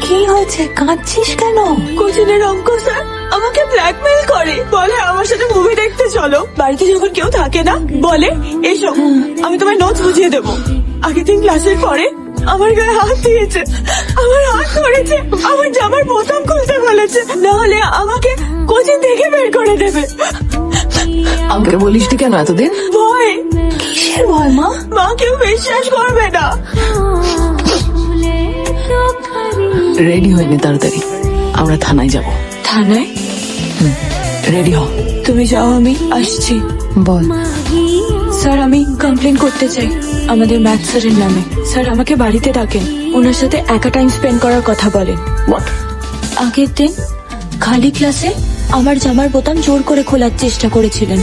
কি হয়েছে, কাঁদছিস কেন? কোচিনের অঙ্ক স্যার আমাকে ব্ল্যাকমেল করে, বলে আমার সাথে মুভি দেখতে চলো। বাড়িতে যখন কেউ থাকে না বলে এসো আমি তোমার নোটস বুঝিয়ে দেবো। আগের দিন ক্লাসের পরে আমার গায়ে হাত দিয়েছে, আমার হাত ধরেছে, আমার জামার বোতাম খুলতে বলেছে, না হলে আমাকে কোচিং থেকে বের করে দেবে। আমাকে বলিসনি কেন এতদিন? ভয়। কিসের ভয় মা? মা কেউ বিশ্বাস করবে না। রেডি হয়নি, তাড়াতাড়ি আমরা থানায় যাব। থানায়? রেডি হ। তুমি যাও, আমি আসছি। বল। স্যার আমি কমপ্লেন করতে চাই আমাদের ম্যাথ স্যারের নামে। স্যার আমাকে বাড়িতে ডাকেন, ওনার সাথে একা টাইম স্পেন্ড করার কথা বলেন। হোয়াট? আগের দিন খালি ক্লাসে আমার জামার বোতাম জোর করে খোলার চেষ্টা করেছিলেন।